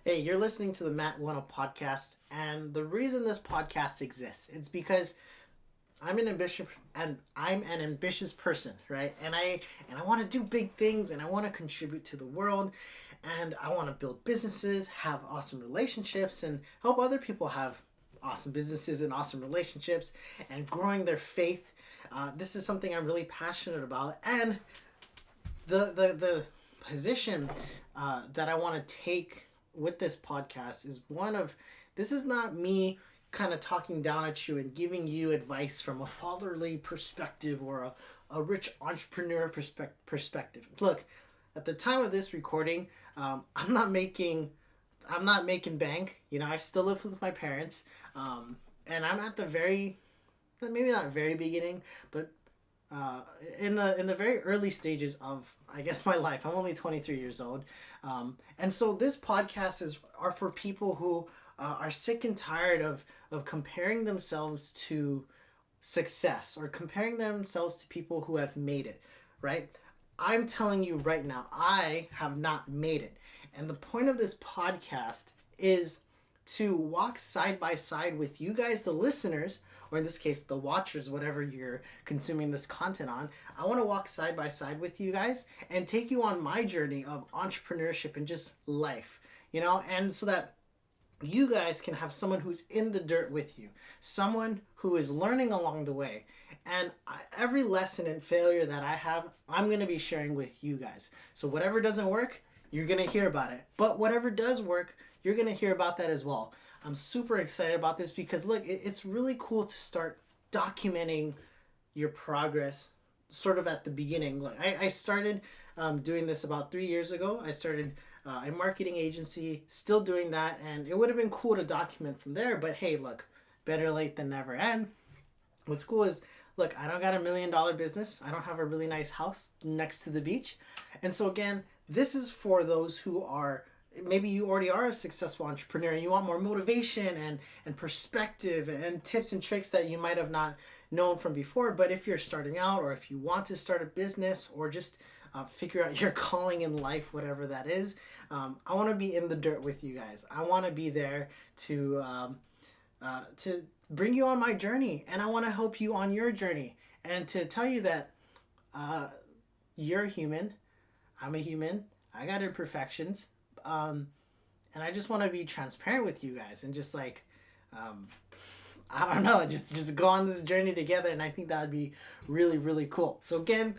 Hey, you're listening to the Matt Wano podcast, and the reason this podcast exists it's because I'm an ambitious person, right? And I want to do big things, and I want to contribute to the world, and I want to build businesses, have awesome relationships, and help other people have awesome businesses and awesome relationships, and growing their faith. This is something I'm really passionate about, and the position that I want to take with this podcast is one of this is not me kind of talking down at you and giving you advice from a fatherly perspective or a rich entrepreneur perspective. Look, at the time of this recording, I'm not making bank. You know, I still live with my parents, and I'm at the very maybe not very beginning, but uh, in the very early stages of I guess my life. I'm only 23 years old, and so this podcast is are for people who are sick and tired of comparing themselves to success or comparing themselves to people who have made it. Right? I'm telling you right now, I have not made it, and the point of this podcast is to walk side by side with you guys, the listeners, or in this case, the watchers, whatever you're consuming this content on. I want to walk side by side with you guys and take you on my journey of entrepreneurship and just life, and so that you guys can have someone who's in the dirt with you, someone who is learning along the way. And every lesson and failure that I have, I'm going to be sharing with you guys. So whatever doesn't work, you're going to hear about it. But whatever does work, you're going to hear about that as well. I'm super excited about this because, look, it's really cool to start documenting your progress sort of at the beginning. Like I started doing this about 3 years ago. I started a marketing agency, still doing that, and it would have been cool to document from there. But hey, look, better late than never. And what's cool is, look, I don't got $1 million business. I don't have a really nice house next to the beach. And so again, this is for those who are maybe you already are a successful entrepreneur and you want more motivation and perspective and tips and tricks that you might have not known from before. But if you're starting out or if you want to start a business or just figure out your calling in life, whatever that is, I want to be in the dirt with you guys. I want to be there to bring you on my journey, and I want to help you on your journey and to tell you that you're a human. I'm a human. I got imperfections. And I just want to be transparent with you guys and just I don't know, just go on this journey together. And I think that would be really, really cool. So again,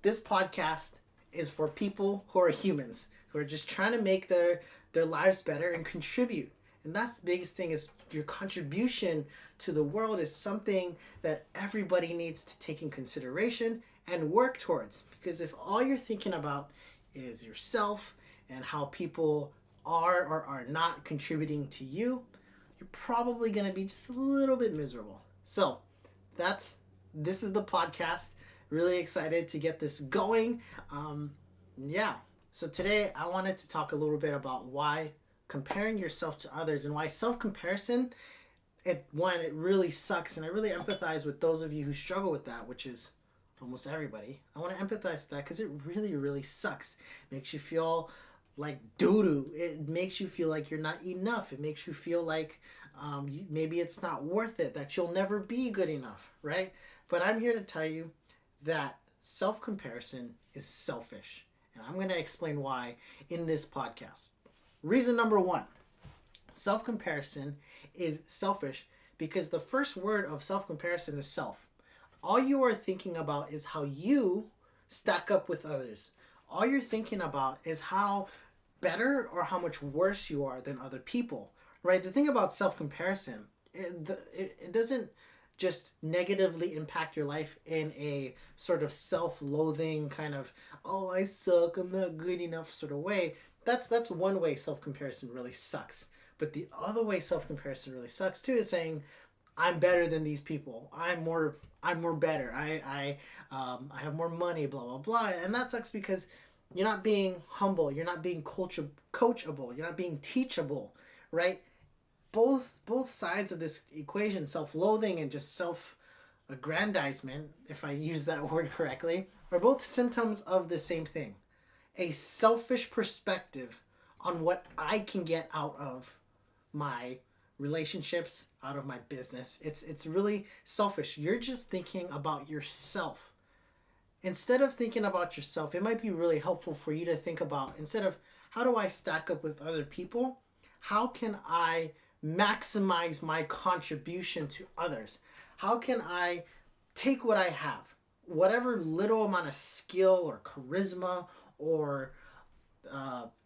this podcast is for people who are humans, who are just trying to make their lives better and contribute. And that's the biggest thing is your contribution to the world is something that everybody needs to take in consideration and work towards. Because if all you're thinking about is yourself and how people are or are not contributing to you, you're probably going to be just a little bit miserable. So this is the podcast. Really excited to get this going. Yeah. So today I wanted to talk a little bit about why comparing yourself to others and why self-comparison, it really sucks. And I really empathize with those of you who struggle with that, which is almost everybody. I want to empathize with that because it really, really sucks. It makes you feel like doo-doo. It makes you feel like you're not enough. It makes you feel like maybe it's not worth it, that you'll never be good enough, right? But I'm here to tell you that self-comparison is selfish. And I'm going to explain why in this podcast. Reason number one, self-comparison is selfish because the first word of self-comparison is self. All you are thinking about is how you stack up with others. All you're thinking about is how better or how much worse you are than other people, right? The thing about self-comparison, it doesn't just negatively impact your life in a sort of self-loathing kind of, oh, I suck, I'm not good enough sort of way. That's one way self-comparison really sucks. But the other way self-comparison really sucks too is saying, I'm better than these people. I'm more better. I have more money, blah, blah, blah. And that sucks because you're not being humble. You're not being coachable. You're not being teachable, right? Both sides of this equation, self-loathing and just self-aggrandizement, if I use that word correctly, are both symptoms of the same thing. A selfish perspective on what I can get out of my relationships, out of my business. It's really selfish. You're just thinking about yourself. Instead of thinking about yourself, it might be really helpful for you to think about, instead of how do I stack up with other people, how can I maximize my contribution to others? How can I take what I have, whatever little amount of skill or charisma or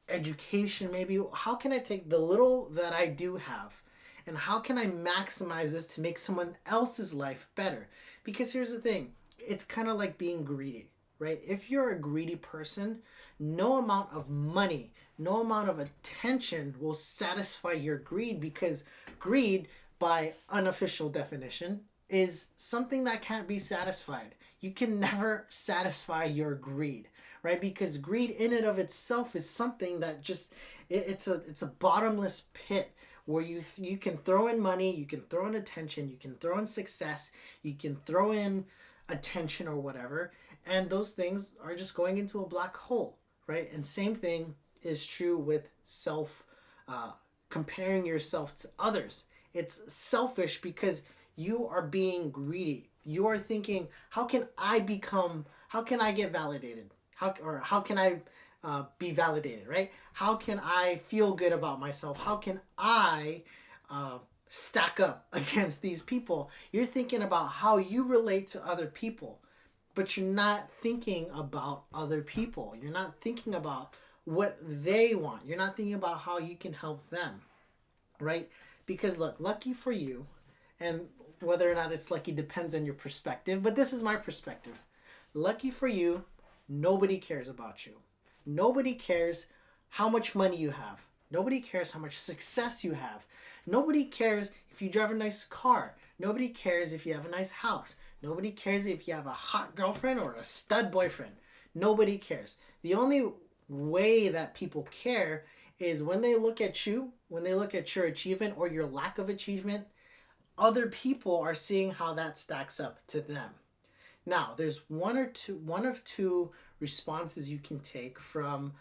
education, maybe, how can I take the little that I do have and how can I maximize this to make someone else's life better? Because here's the thing, it's kind of like being greedy, right? If you're a greedy person, no amount of money, no amount of attention will satisfy your greed, because greed, by unofficial definition, is something that can't be satisfied. You can never satisfy your greed, right? Because greed in and of itself is something that just it's a bottomless pit where you can throw in money, you can throw in attention, you can throw in success, you can throw in attention or whatever, and those things are just going into a black hole, right? And same thing is true with comparing yourself to others. It's selfish because you are being greedy. You are thinking, how can I get validated? How can I be validated, right? How can I feel good about myself? How can I stack up against these people? You're thinking about how you relate to other people, but you're not thinking about other people. You're not thinking about what they want. You're not thinking about how you can help them, right? Because look, lucky for you, and whether or not it's lucky depends on your perspective, but this is my perspective. Lucky for you, nobody cares about you. Nobody cares how much money you have. Nobody cares how much success you have. Nobody cares if you drive a nice car. Nobody cares if you have a nice house. Nobody cares if you have a hot girlfriend or a stud boyfriend. Nobody cares. The only way that people care is when they look at you, when they look at your achievement or your lack of achievement, other people are seeing how that stacks up to them. Now, there's one of two responses you can take from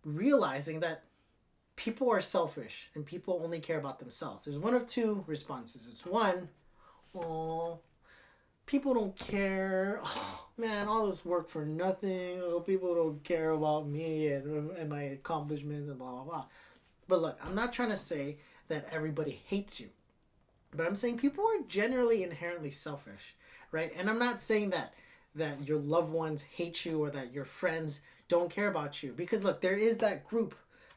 realizing that people are selfish and people only care about themselves. There's one of two responses. It's one, oh, people don't care. Oh, man, all this work for nothing. Oh, people don't care about me and my accomplishments and blah, blah, blah. But look, I'm not trying to say that everybody hates you. But I'm saying people are generally inherently selfish, right? And I'm not saying that your loved ones hate you or that your friends don't care about you. Because look, there is that group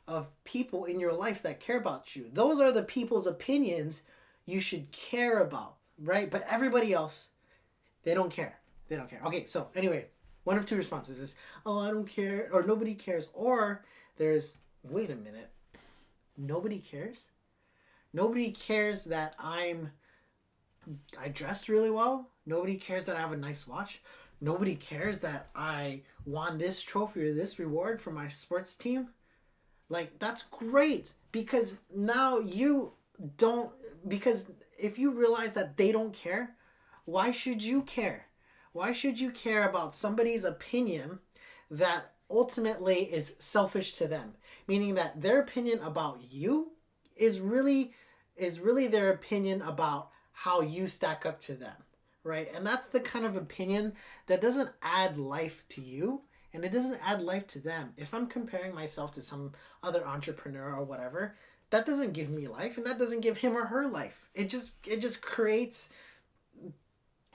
of people in your life that care about you. Those are the people's opinions you should care about, right? But everybody else, they don't care. They don't care. Okay, so anyway, one of two responses is, oh, I don't care, or nobody cares. Or there's, wait a minute, nobody cares? Nobody cares that I dressed really well. Nobody cares that I have a nice watch. Nobody cares that I won this trophy or this reward for my sports team. Like, that's great, because now because if you realize that they don't care, why should you care? Why should you care about somebody's opinion that ultimately is selfish to them? Meaning that their opinion about you is really their opinion about how you stack up to them, right? And that's the kind of opinion that doesn't add life to you and it doesn't add life to them. If I'm comparing myself to some other entrepreneur or whatever, that doesn't give me life and that doesn't give him or her life. It just creates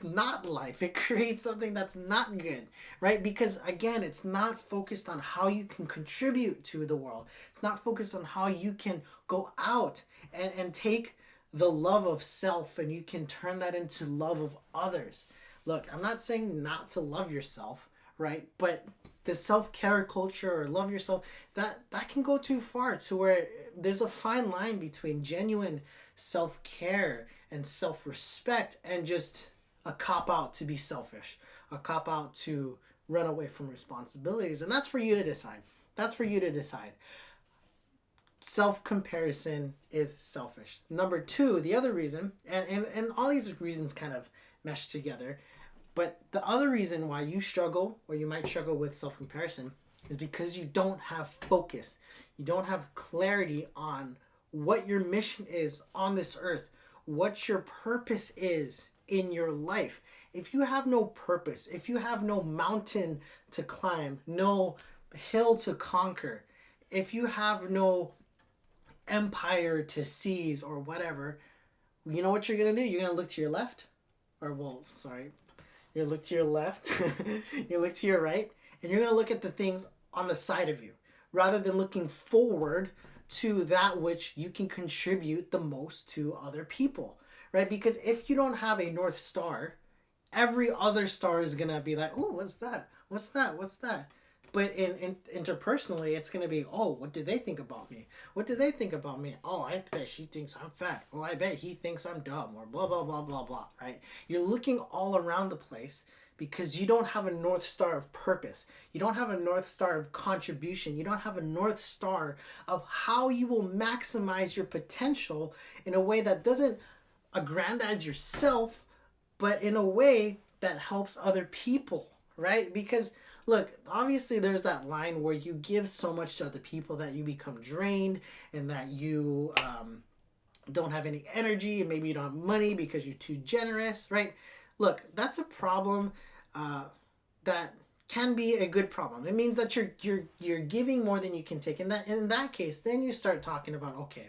not life. It creates something that's not good, right? Because again, it's not focused on how you can contribute to the world. It's not focused on how you can go out and take the love of self and you can turn that into love of others. Look, I'm not saying not to love yourself, right? But the self-care culture or love yourself, that can go too far to where there's a fine line between genuine self-care and self-respect and just a cop-out to be selfish, a cop-out to run away from responsibilities. And that's for you to decide. That's for you to decide. Self-comparison is selfish. Number two, the other reason, and all these reasons kind of mesh together, but the other reason why you struggle or you might struggle with self-comparison is because you don't have focus. you don't have clarity on what your mission is on this earth, what your purpose is in your life. If you have no purpose, if you have no mountain to climb, no hill to conquer, if you have no empire to seize or whatever, you know what you're going to do? You're going to look to your left, or well, sorry, you look to your left, you look to your right, and you're going to look at the things on the side of you rather than looking forward to that which you can contribute the most to other people, right? Because if you don't have a North Star, every other star is going to be like, oh, what's that? What's that? What's that? But in interpersonally, it's going to be, oh, what do they think about me? What do they think about me? Oh, I bet she thinks I'm fat. Oh, I bet he thinks I'm dumb, or blah, blah, blah, blah, blah, right? You're looking all around the place because you don't have a North Star of purpose. You don't have a North Star of contribution. You don't have a North Star of how you will maximize your potential in a way that doesn't aggrandize yourself, but in a way that helps other people, right? Because look, obviously there's that line where you give so much to other people that you become drained and that you don't have any energy, and maybe you don't have money because you're too generous, right? Look, that's a problem that can be a good problem. It means that you're giving more than you can take. And in that case, then you start talking about, okay,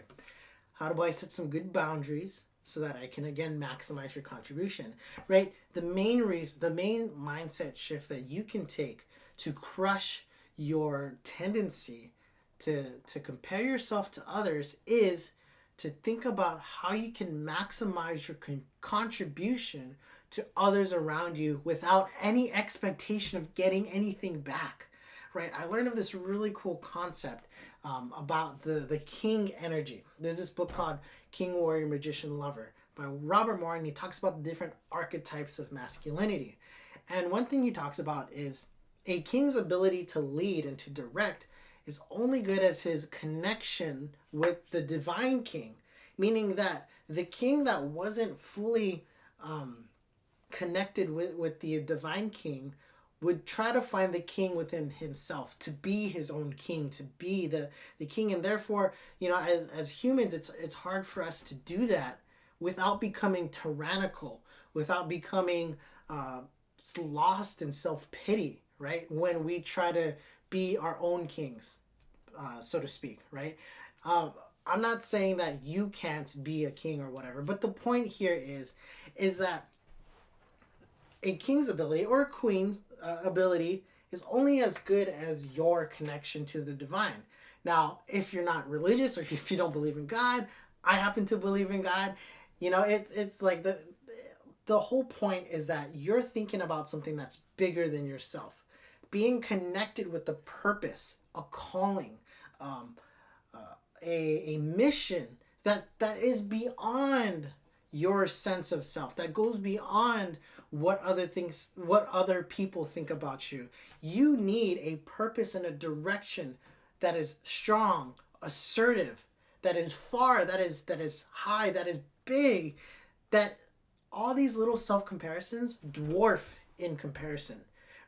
how do I set some good boundaries so that I can again maximize your contribution, right? The main mindset shift that you can take to crush your tendency to compare yourself to others is to think about how you can maximize your contribution to others around you without any expectation of getting anything back, right? I learned of this really cool concept about the king energy. There's this book called King, Warrior, Magician, Lover by Robert Moore, and he talks about the different archetypes of masculinity. And one thing he talks about is a king's ability to lead and to direct is only good as his connection with the divine king, meaning that the king that wasn't fully connected with the divine king would try to find the king within himself, to be his own king, to be the king. And therefore, you know, as humans, it's hard for us to do that without becoming tyrannical, without becoming lost in self-pity, right? When we try to be our own kings, so to speak, right? I'm not saying that you can't be a king or whatever, but the point here is that a king's ability or a queen's ability is only as good as your connection to the divine. Now, if you're not religious or if you don't believe in God, I happen to believe in God. You know, it's like the whole point is that you're thinking about something that's bigger than yourself. Being connected with the purpose, a calling, a mission that is beyond your sense of self, that goes beyond what other people think about you. You need a purpose and a direction that is strong, assertive, that is far, that is high, that is big, that all these little self-comparisons dwarf in comparison,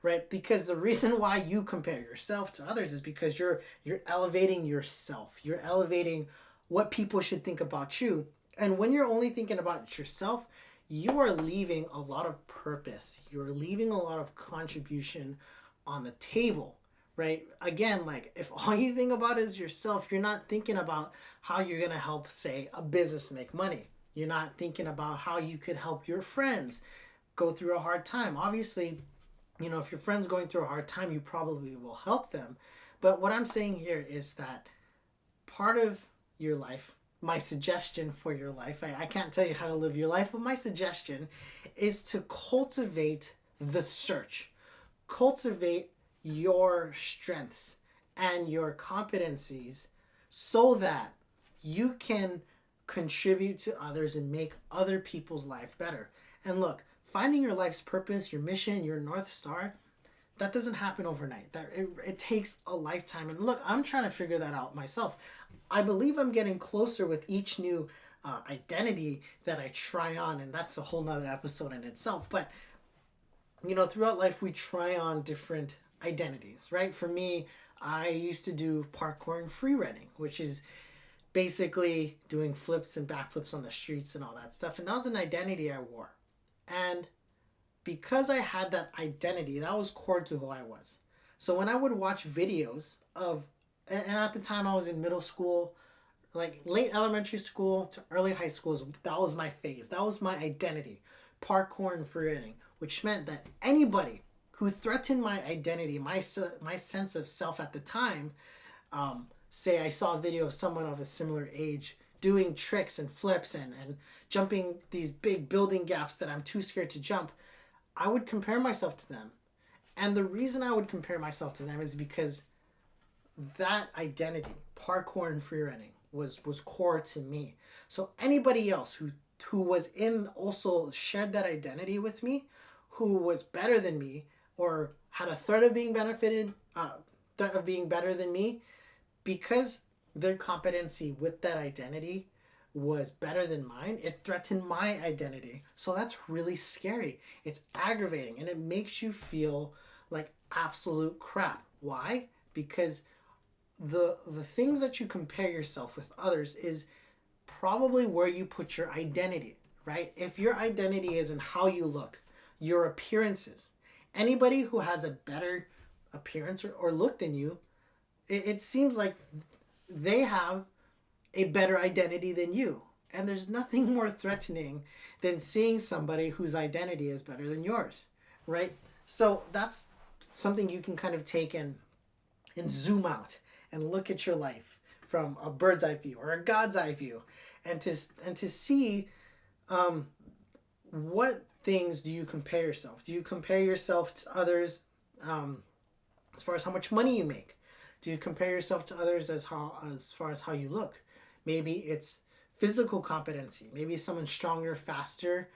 right? Because the reason why you compare yourself to others is because you're elevating yourself. You're elevating what people should think about you. And when you're only thinking about yourself, you are leaving a lot of purpose. You're leaving a lot of contribution on the table, right? Again, like if all you think about is yourself, you're not thinking about how you're going to help, say, a business make money. You're not thinking about how you could help your friends go through a hard time. Obviously, you know, if your friend's going through a hard time, you probably will help them. But what I'm saying here is that part of your life, my suggestion for your life, I can't tell you how to live your life, but my suggestion is to cultivate the search. Cultivate your strengths and your competencies so that you can contribute to others and make other people's life better. And look, finding your life's purpose, your mission, your North Star, that doesn't happen overnight. It takes a lifetime. And look, I'm trying to figure that out myself. I believe I'm getting closer with each new identity that I try on, and that's a whole nother episode in itself. But, you know, throughout life, we try on different identities, right? For me, I used to do parkour and free running, which is basically doing flips and backflips on the streets and all that stuff. And that was an identity I wore. And because I had that identity, that was core to who I was. So when I would watch videos of, and at the time I was in middle school, like late elementary school to early high school, that was my phase. That was my identity, parkour and free running, which meant that anybody who threatened my identity, my sense of self at the time, say I saw a video of someone of a similar age doing tricks and flips and jumping these big building gaps that I'm too scared to jump, I would compare myself to them. And the reason I would compare myself to them is because that identity, parkour and free running, was core to me. So anybody else who was in also shared that identity with me, who was better than me or had a threat of being threat of being better than me, because their competency with that identity was better than mine, it threatened my identity. So that's really scary. It's aggravating and it makes you feel like absolute crap. Why? Because the things that you compare yourself with others is probably where you put your identity, right? If your identity is in how you look, your appearances, anybody who has a better appearance or look than you, it seems like they have a better identity than you. And there's nothing more threatening than seeing somebody whose identity is better than yours, right? So that's something you can kind of take and zoom out and look at your life from a bird's eye view or a God's eye view, and to see what things do you compare yourself? Do you compare yourself to others as far as how much money you make? Do you compare yourself to others as far as how you look? Maybe it's physical competency. Maybe someone's stronger, faster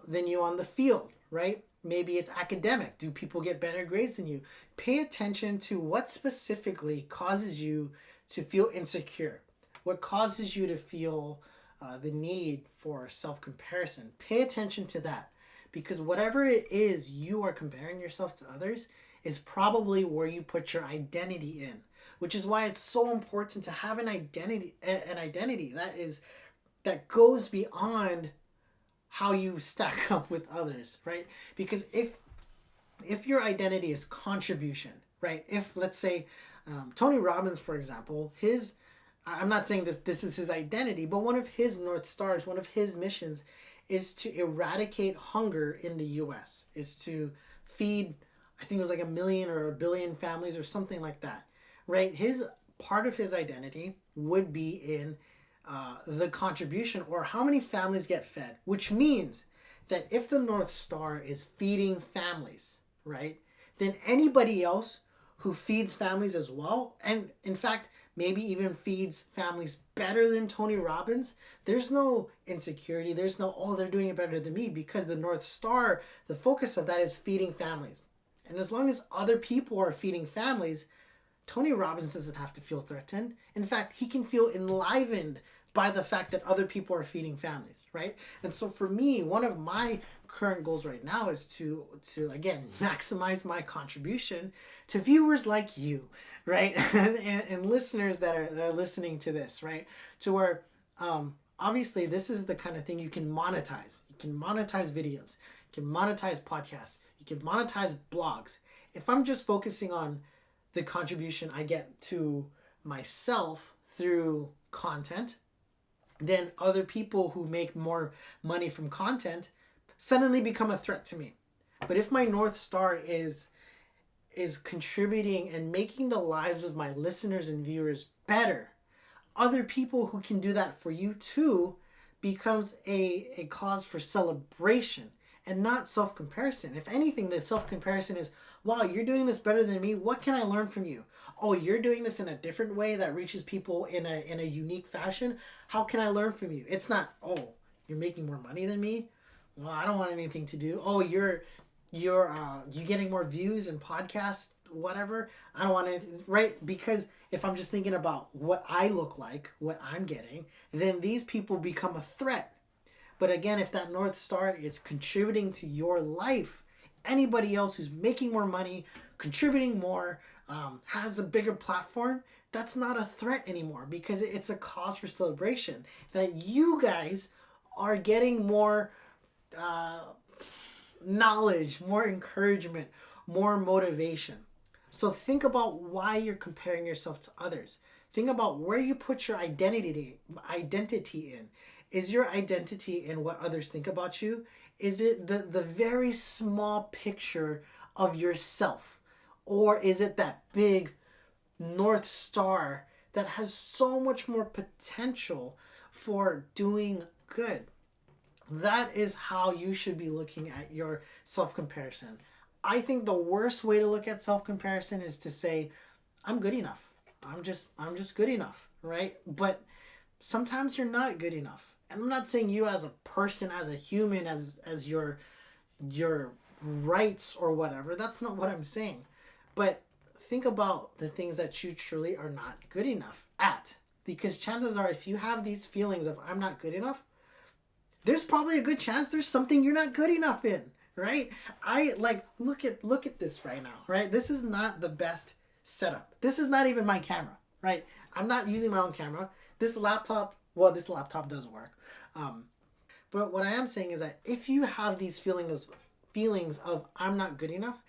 than you on the field, right? Maybe it's academic. Do people get better grades than you? Pay attention to what specifically causes you to feel insecure. What causes you to feel the need for self-comparison. Pay attention to that, because whatever it is you are comparing yourself to others is probably where you put your identity in, which is why it's so important to have an identity that goes beyond how you stack up with others, right? Because if your identity is contribution, right? If, let's say, Tony Robbins, for example, I'm not saying this is his identity, but one of his North Stars, one of his missions is to eradicate hunger in the US, is to feed, I think it was like 1 million or 1 billion families or something like that, right? Part of his identity would be in the contribution, or how many families get fed, which means that if the North Star is feeding families, right, then anybody else who feeds families as well, and in fact, maybe even feeds families better than Tony Robbins, there's no insecurity. There's no, oh, they're doing it better than me, because the North Star, the focus of that is feeding families. And as long as other people are feeding families, Tony Robbins doesn't have to feel threatened. In fact, he can feel enlivened by the fact that other people are feeding families, right? And so for me, one of my current goals right now is to again, maximize my contribution to viewers like you, right? and listeners that are listening to this, right? To where, obviously this is the kind of thing you can monetize. You can monetize videos, you can monetize podcasts, you can monetize blogs. If I'm just focusing on the contribution I get to myself through content, then other people who make more money from content suddenly become a threat to me. But if my North Star is contributing and making the lives of my listeners and viewers better, other people who can do that for you too becomes a cause for celebration and not self-comparison. If anything, the self-comparison is, wow, you're doing this better than me. What can I learn from you? Oh, you're doing this in a different way that reaches people in a unique fashion. How can I learn from you? It's not, oh, you're making more money than me. Well, I don't want anything to do. Oh, you're getting more views and podcasts, whatever. I don't want anything, right? Because if I'm just thinking about what I look like, what I'm getting, then these people become a threat. But again, if that North Star is contributing to your life, anybody else who's making more money, contributing more, has a bigger platform, that's not a threat anymore because it's a cause for celebration. That you guys are getting more uh, knowledge, more encouragement, more motivation. So think about why you're comparing yourself to others. Think about where you put your identity in. Is your identity in what others think about you? Is it the very small picture of yourself? Or is it that big North Star that has so much more potential for doing good? That is how you should be looking at your self comparison. I think the worst way to look at self comparison is to say, I'm good enough. I'm just good enough, right? But sometimes you're not good enough. And I'm not saying you as a person, as a human, as your rights or whatever. That's not what I'm saying. But think about the things that you truly are not good enough at. Because chances are, if you have these feelings of I'm not good enough, there's probably a good chance there's something you're not good enough in, right? I like look at this right now, right? This is not the best setup. This is not even my camera, right? I'm not using my own camera. This laptop does work. But what I am saying is that if you have these feelings of I'm not good enough,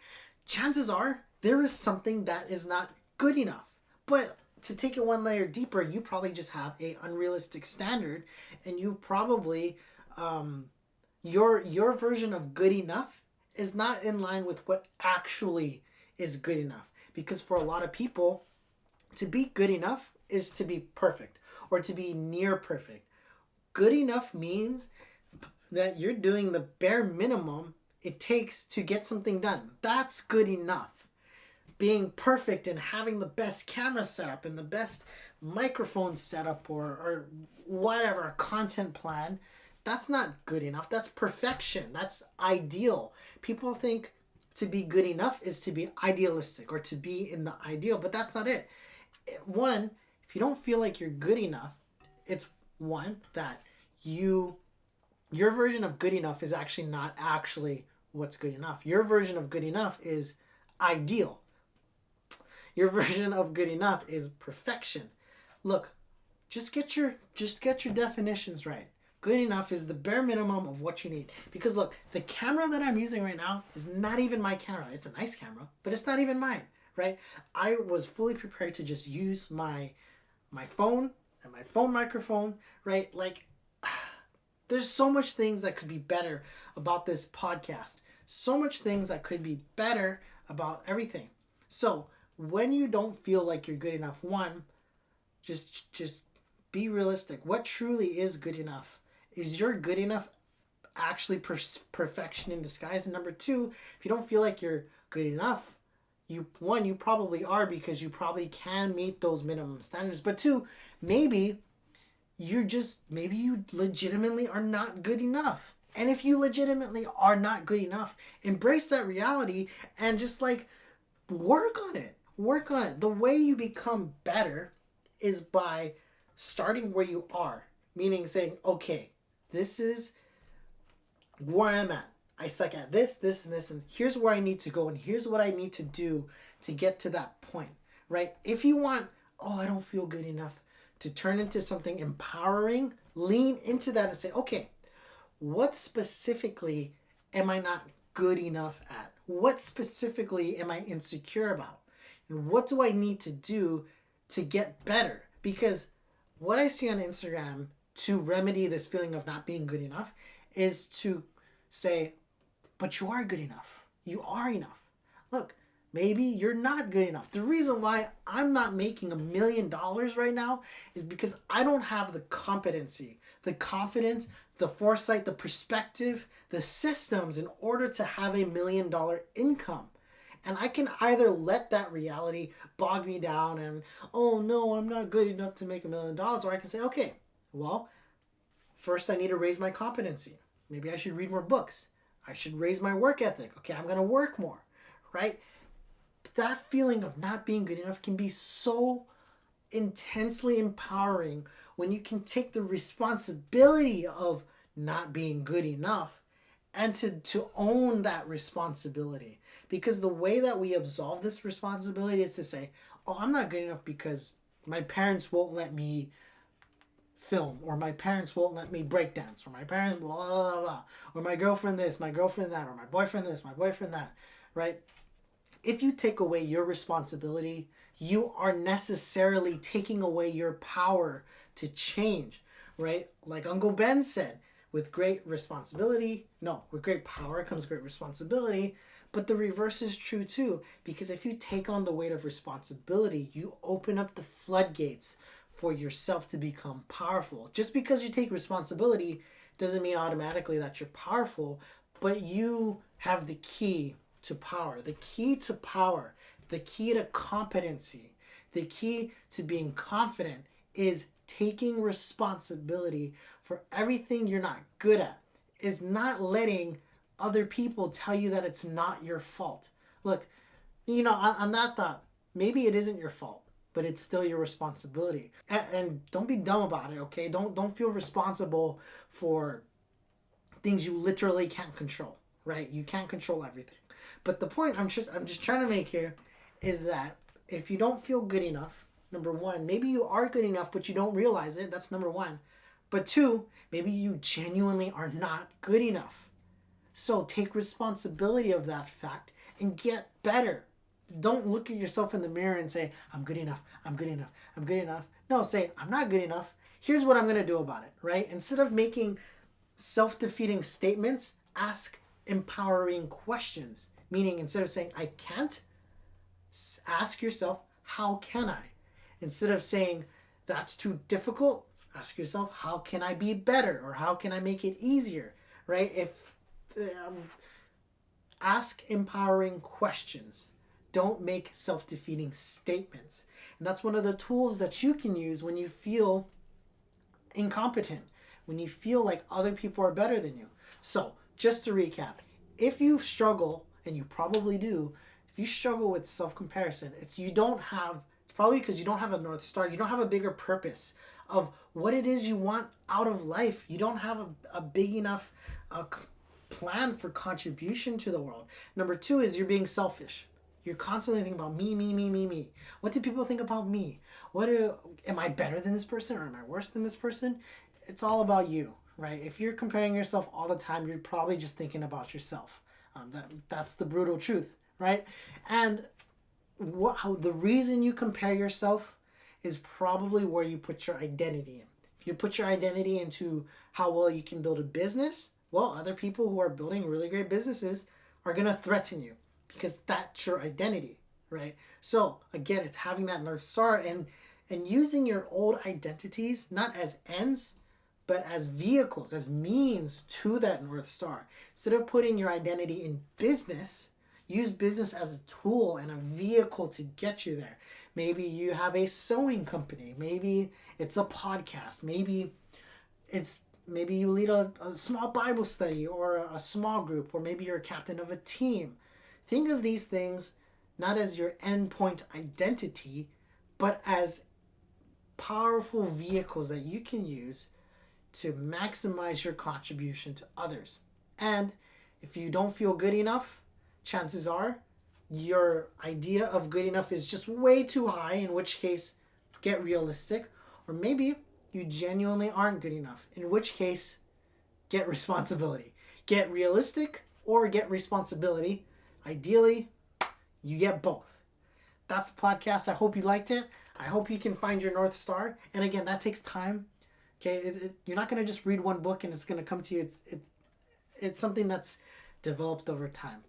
chances are there is something that is not good enough. But to take it one layer deeper, you probably just have a unrealistic standard, and you probably your version of good enough is not in line with what actually is good enough. Because for a lot of people, to be good enough is to be perfect or to be near perfect. Good enough means that you're doing the bare minimum it takes to get something done. That's good enough. Being perfect and having the best camera setup and the best microphone setup or whatever, a content plan, that's not good enough. That's perfection. That's ideal. People think to be good enough is to be idealistic or to be in the ideal, but that's not it. One, if you don't feel like you're good enough, it's one that your version of good enough is actually not actually what's good enough. Your version of good enough is ideal. Your version of good enough is perfection. Look, just get your definitions right. Good enough is the bare minimum of what you need. Because look, the camera that I'm using right now is not even my camera. It's a nice camera, but it's not even mine, right? I was fully prepared to just use my phone and my phone microphone, right? Like, there's so much things that could be better about this podcast. So much things that could be better about everything. So when you don't feel like you're good enough, one, just be realistic. What truly is good enough? Is your good enough actually perfection in disguise? And number two, if you don't feel like you're good enough, you probably are because you probably can meet those minimum standards. But two, maybe you legitimately are not good enough. And if you legitimately are not good enough, embrace that reality and just like work on it. Work on it. The way you become better is by starting where you are, meaning saying, okay, this is where I'm at. I suck at this, and this, and here's where I need to go, and here's what I need to do to get to that point, right? If you want, I don't feel good enough, to turn into something empowering, lean into that and say, okay, what specifically am I not good enough at? What specifically am I insecure about? And what do I need to do to get better? Because what I see on Instagram to remedy this feeling of not being good enough is to say, but you are good enough. You are enough. Look, maybe you're not good enough. The reason why I'm not making $1 million right now is because I don't have the competency, the confidence, the foresight, the perspective, the systems in order to have $1 million income. And I can either let that reality bog me down and, oh no, I'm not good enough to make $1 million. Or I can say, okay, well, first I need to raise my competency. Maybe I should read more books. I should raise my work ethic. Okay, I'm going to work more, right? That feeling of not being good enough can be so intensely empowering when you can take the responsibility of not being good enough and to own that responsibility. Because the way that we absolve this responsibility is to say, oh, I'm not good enough because my parents won't let me film, or my parents won't let me break dance, or my parents blah, blah, blah, blah, or my girlfriend this, my girlfriend that, or my boyfriend this, my boyfriend that, right? If you take away your responsibility, you are necessarily taking away your power to change, right? Like Uncle Ben said, with great power comes great responsibility. But the reverse is true too, because if you take on the weight of responsibility, you open up the floodgates for yourself to become powerful. Just because you take responsibility doesn't mean automatically that you're powerful, but you have the key to power. The key to power, the key to competency, the key to being confident is taking responsibility for everything you're not good at, is not letting other people tell you that it's not your fault. Look, on that thought, maybe it isn't your fault, but it's still your responsibility. And don't be dumb about it, okay? Don't feel responsible for things you literally can't control, right? You can't control everything. But the point I'm just trying to make here is that if you don't feel good enough, number one, maybe you are good enough, but you don't realize it. That's number one. But two, maybe you genuinely are not good enough. So take responsibility of that fact and get better. Don't look at yourself in the mirror and say, I'm good enough, I'm good enough, I'm good enough. No, say, I'm not good enough. Here's what I'm going to do about it, right? Instead of making self-defeating statements, ask empowering questions. Meaning, instead of saying, I can't, ask yourself, how can I? Instead of saying, that's too difficult, ask yourself, how can I be better? Or how can I make it easier, right? Ask empowering questions. Don't make self-defeating statements. And that's one of the tools that you can use when you feel incompetent, when you feel like other people are better than you. So, just to recap, if you struggle, and you probably do, if you struggle with self-comparison, it's probably because you don't have a North Star, you don't have a bigger purpose of what it is you want out of life. You don't have a big enough plan for contribution to the world. Number two is you're being selfish. You're constantly thinking about me, me, me, me, me. What do people think about me? Am I better than this person, or am I worse than this person? It's all about you, right? If you're comparing yourself all the time, you're probably just thinking about yourself. That's the brutal truth, right? And the reason you compare yourself is probably where you put your identity in. If you put your identity into how well you can build a business, well, other people who are building really great businesses are going to threaten you because that's your identity, right? So again, it's having that North Star and using your old identities not as ends, but as vehicles, as means to that North Star. Instead of putting your identity in business, use business as a tool and a vehicle to get you there. Maybe you have a sewing company. Maybe it's a podcast. Maybe you lead a small Bible study or a small group, or maybe you're a captain of a team. Think of these things not as your endpoint identity, but as powerful vehicles that you can use to maximize your contribution to others. And if you don't feel good enough, chances are your idea of good enough is just way too high, in which case get realistic. Or maybe you genuinely aren't good enough, in which case get responsibility. Get realistic or get responsibility. Ideally, you get both. That's the podcast. I hope you liked it. I hope you can find your North Star. And again, that takes time. Okay, you're not going to just read one book and it's going to come to you. It's something that's developed over time.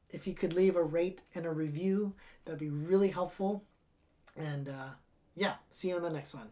If you could leave a rate and a review, that'd be really helpful. And see you in the next one.